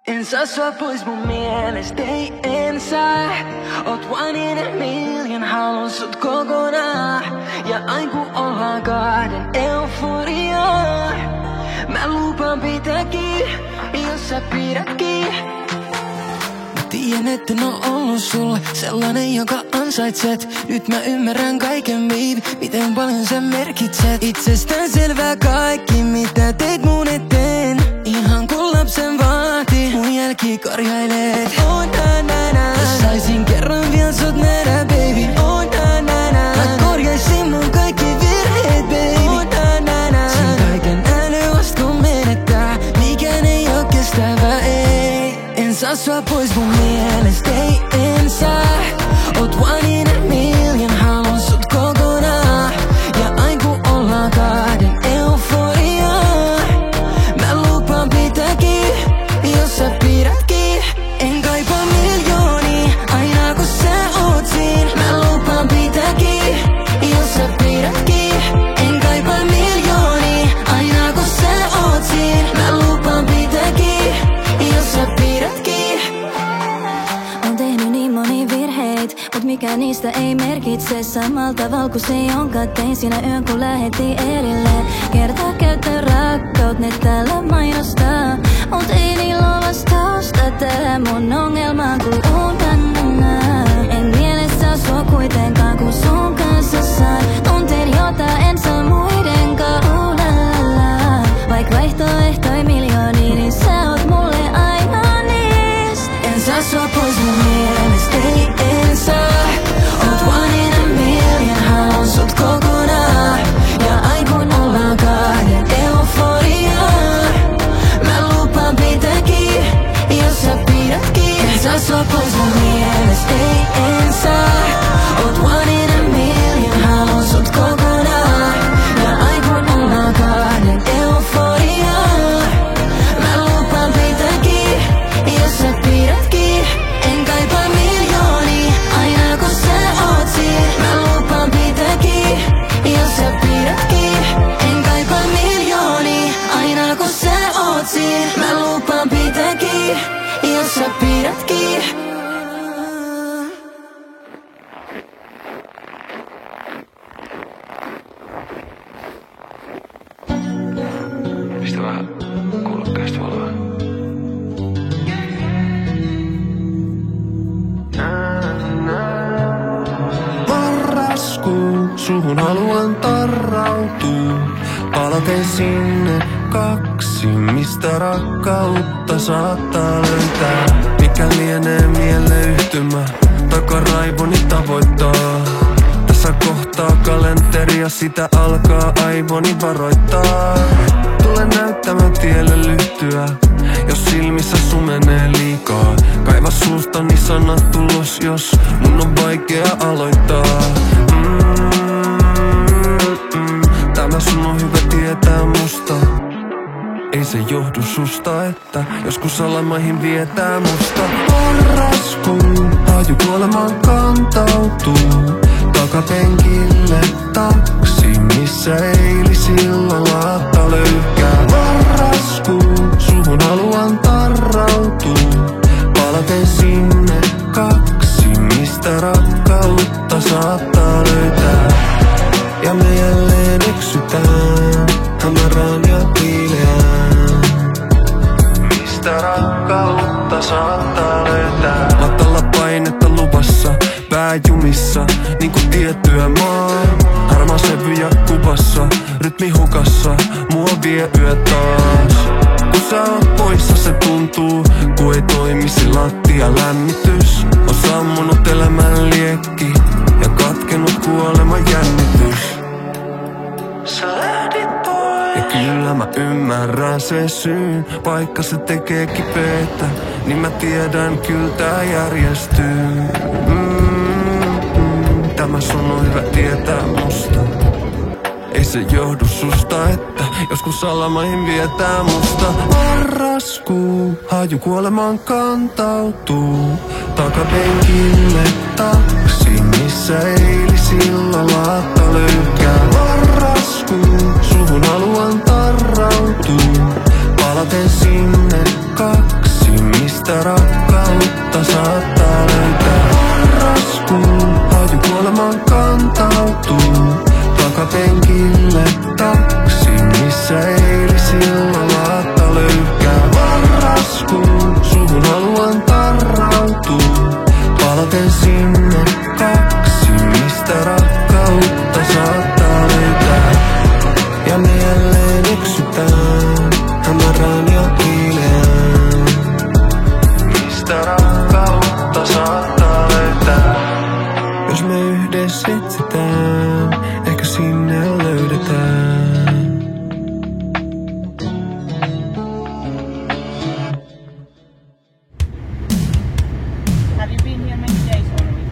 En saa sua pois mun mielestä, ei en saa. Oot one in a million, haluan sut kokonaan. Ja aina kun ollaan kahden euforiaa, mä lupaan pitääkin, jos sä pidätkin. Mä tiedän, etten oo ollut sulle sellainen, jonka ansaitset. Nyt mä ymmärrän kaiken, baby, miten paljon sä merkitset. Itsestään selvää kaikki, mitä teit mun eteen. Ihan kun lapsen vaati, mun jälki korjailet. Oh na na na, jos saisin kerran vielä sut nähdä, baby. Oh na na na, mä korjaisin mun kaikki virheet, baby. Oh na na na, sen kaiken äly vasta kun menettää. Mikään ei oo kestävää, ei. En saa sua pois mun mielestä, ei en saa. Oot one in a million, haluan sut kokonaan. Ja aina kun ollaan kahden euforiaa, mä lupaan pitääkin, jos sä pidätkin. En kaipaa miljoonia, aina kun sä oot siin. Mä lupaan pitääkin, jos sä pidätkin. En kaipaa miljoonia, aina kun sä oot siin. Mä lupaan pitääkin, jos sä pidätkin. On tehnyt niin moni virheit, mut mikä niistä ei merkitse samalla tavalla kuin se, jonka tein siinä yön kun lähettiin erilleen. Kertaa käytön rakkaut, ne täällä mainostaa, mut ei niillä oo vastausta tähän mun ongelmaan kuin unana. En mielessä sua kuitenkaan kun sun kanssa saan. Tunteen jota en saa muidenkaan, ulalala. Vaik vaihtoehtoi miljoonia, niin sä oot mulle aina niistä. En saa sua pois mun mielestä, ei en saa. Oot one in a million, haluan sut kokonaan. Ja aina kun ollaan kahden euforiaa, mä lupaan pitääkin, jos sä pidätkin. En saa sua pois mun mielestä, ei en saa. Oot one in a million, haluan sut kokonaan. Ja aina kun ollaan kahden euforiaa, mä lupaan pitääkin, jos sä pidätkin. En kaipaa miljoonia, aina kun sä oot siin. Mä lupaan pitääkin, jos sä pidätkin. En kaipaa miljoonia, aina kun sä oot siin. Mä lupaan pitääkin, jos sä pidätkin. Pistä vähän kuulokkeesta valoa. Marraskuu, suhun haluan tarrautua. Palaten sinne kaksi, mistä rakkautta saattaa löytää. Mikä lienee mieleyhtymä, takaraivoni tavoittaa. Tässä kohtaa kalenteria, sitä alkaa aivoni varoittaa. Tule näyttämään tielle lyhtyä, jos silmissä sumenee liikaa. Kaiva suustani sanat ulos, jos mun on vaikea aloittaa. Tämä sun on hyvä tietää musta. Ei se johdu susta, että joskus alamaihin vietää musta. Marraskuun haju kuolemaan kantautuu. Takapenkille taksi, missä eilisillalla löykkää. Marraskuun suhun haluan tarrautua. Palaten sinne kaksi, mistä rakkautta saattaa löytää. Ja me jälleen eksytään hämärään ja piileään. Mistä rakkautta saattaa löytää. Matalla painetta luvassa, pää jumissa, niinku tiettyä maa. Harmaa sävyjä kuvassa, rytmi hukassa, mua vie yö taas. Kun sä oot poissa se tuntuu, kun ei toimisi lattia lämmitys. On sammunut elämän liekki ja katkenut kuoleman jännitys. Sä lähdit pois. Ja kyllä mä ymmärrän sen syyn, vaikka se tekee kipeetä, niin mä tiedän kyllä tää järjestyy. Tämä sun on hyvä tietää musta. Ei se johdu susta, että joskus alamaihin vietää musta. Marraskuu, haju kuolemaan kantautuu. Takapenkille taksi, missä eilisillalla löykkää. Marraskuu, suhun haluan tarrautua. Palaten sinne kaksi, tiedetään, ehkä sinne löydetään. Have you been here many days already?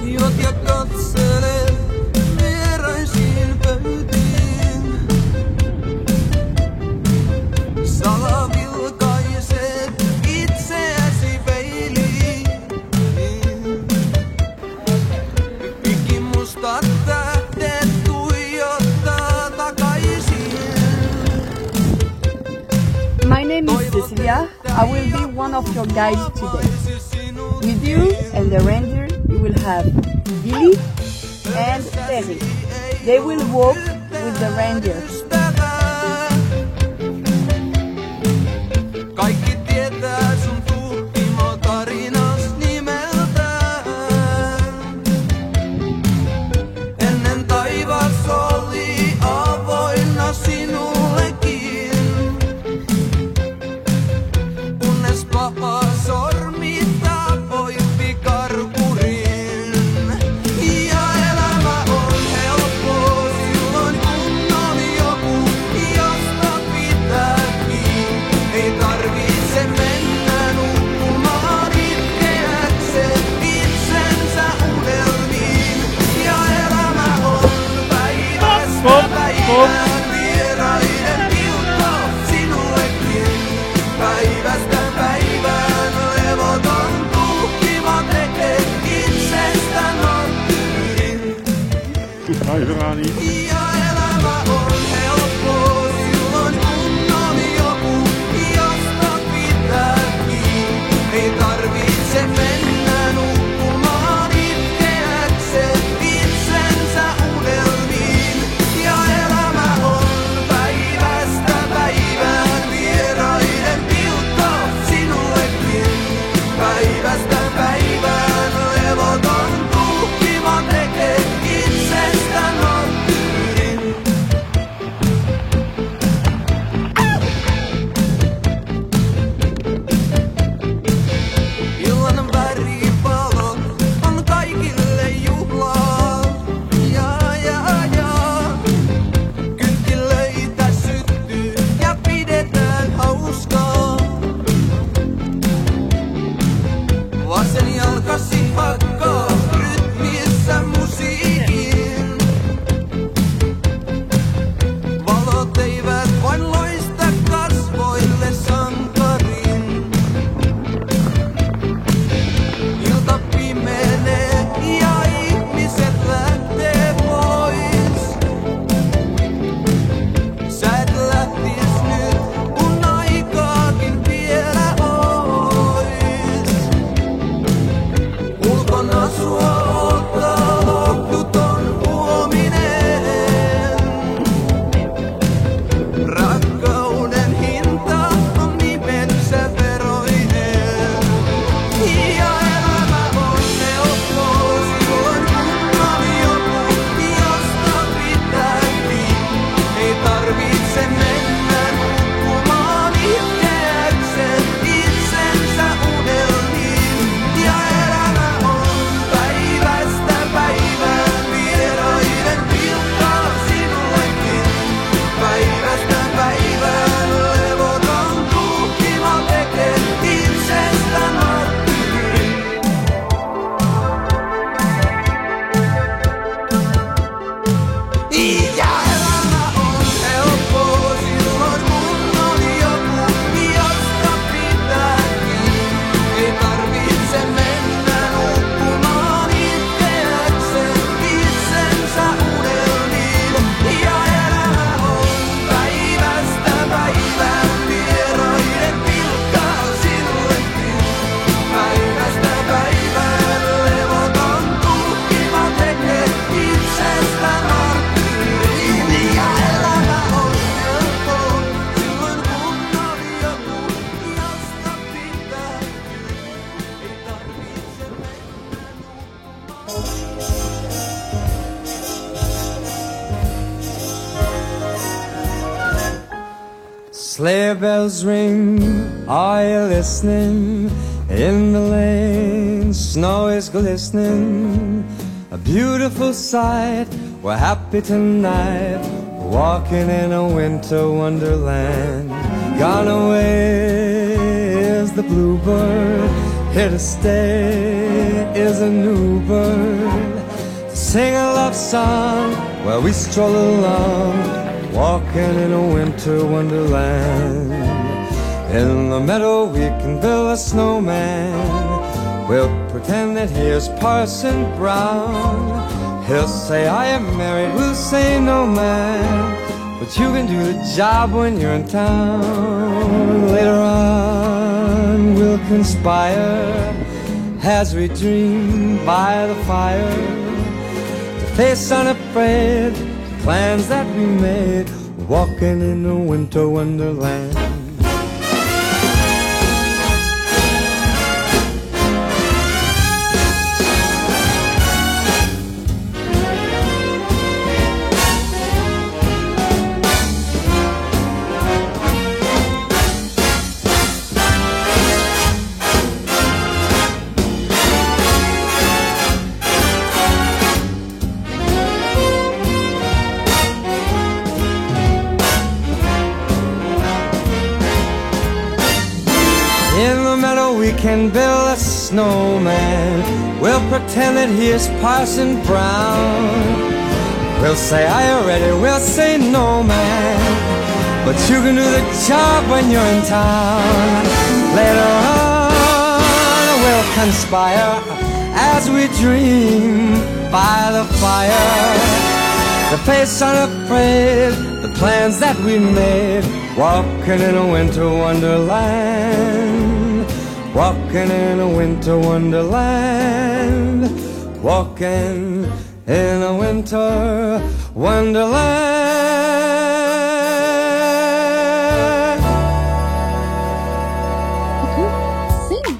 Juot ja katselet vieraisiin pöytiin. Salavilkaiset itseäsi peiliin. Ikimustat tähdet tuijottaa takaisin. My name is Cecilia. I will be one of your guides today. With you and the reindeer, you will have Billy and Terry. They will walk with the reindeer. Kaikki tietää sun tuhkimo tarinas nimeltään. Ennen taivas oli avoinna sinullekin. Kunnes paha sormi tapoi pikarkurin. Ja elämä on helppo silloin kun on joku, josta pitää kiinni. Ei tarvitse mennä nukkumaan itkeäkseen itsensä unelmiin. Ja elämä on päivästä päivään vieraiden pilkka sinullekin. Päivästä päivään levoton tuhkima tekee itsestä marttyyrin. Ja elämä on helppo silloin kun on joku, josta pitää kiinni. Ei tarvitse mennä nukkumaan itkeäkseen itsensä unelmiin. Ja elämä on päivästä päivään vieraiden pilkka sinullekin. Päivästä päivään levoton tuhkima tekee itsestä marttyyrin. Sleigh bells ring, are you listening? In the lane, snow is glistening. A beautiful sight, we're happy tonight, walking in a winter wonderland. Gone away is the bluebird, here to stay is a new bird. To sing a love song while we stroll along, walking in a winter wonderland. In the meadow we can build a snowman. We'll pretend that he is Parson Brown. He'll say I am married, we'll say no man, but you can do the job when you're in town. Later on we'll conspire as we dream by the fire, to face unafraid the plans that we made, walking in a winter wonderland. We can build a snowman. We'll pretend that he is Parson Brown. We'll say, are you ready? We'll say no man, but you can do the job when you're in town. Later on we'll conspire as we dream by the fire, to face unafraid the plans that we made, walking in a winter wonderland. Walking in a winter wonderland, walking in a winter wonderland. Sing.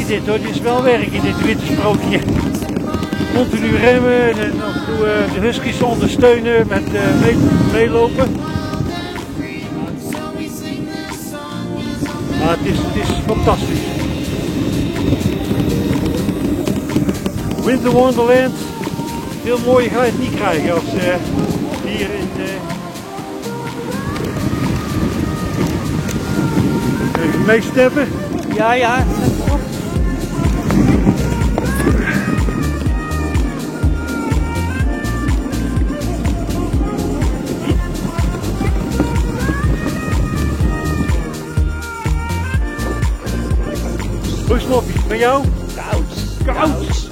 Dit hoor, dit is wel werk in dit wintersprookje. Continu remmen en af en toe de huskies ondersteunen met meelopen. Maar het is fantastisch. Winter Wonderland, veel mooier ga je het niet krijgen als hier in even meesteppen. Ja, ja. Van jou? Koud. Koud.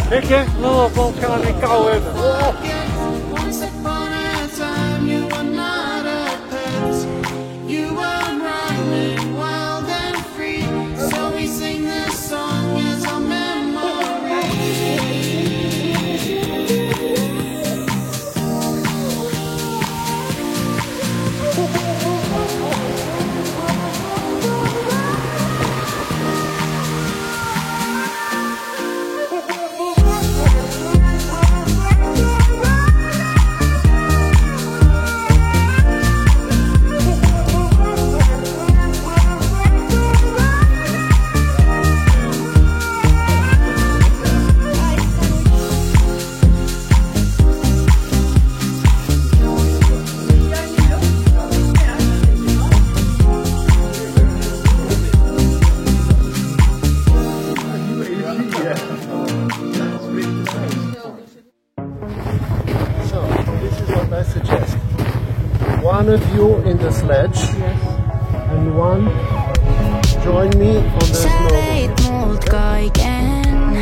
Lekker? Nou, want we gaan weer kou hebben. Oh. Once upon a time you were not a pet. You were running wild and free. So we sing this song as a memory. One of you in the sledge, and one join me on the Sä snowboard. veit mult kaiken.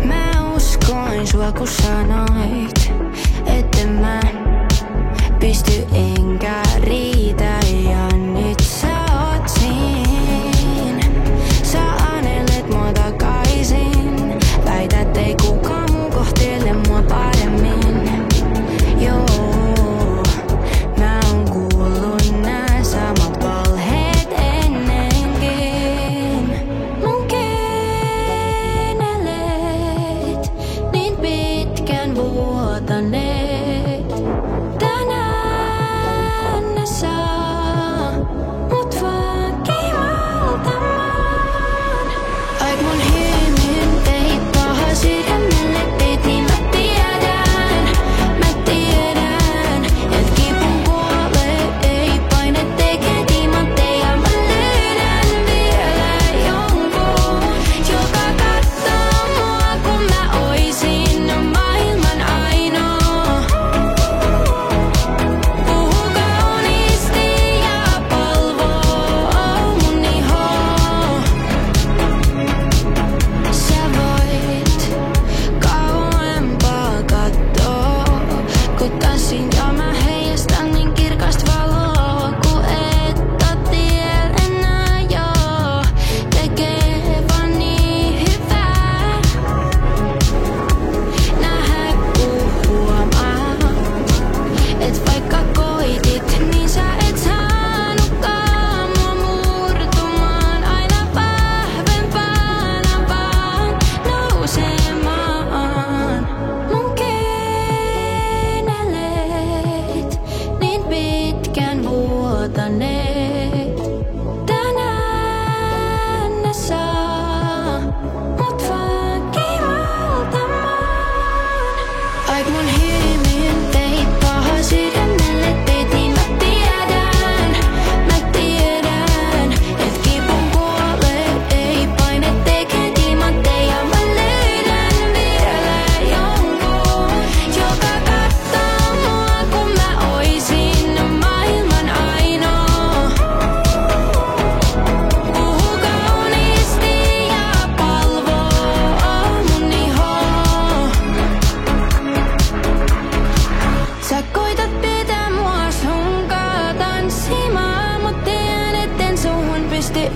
Mä uskoin sua kun sanoit, etten mä pysty enkä riitä. Ja nyt sä oot siin. Sä anelet mua takaisin. Väität ei kukaan muu kohtele mua paremmin. Joo.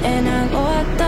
Enää luottaa.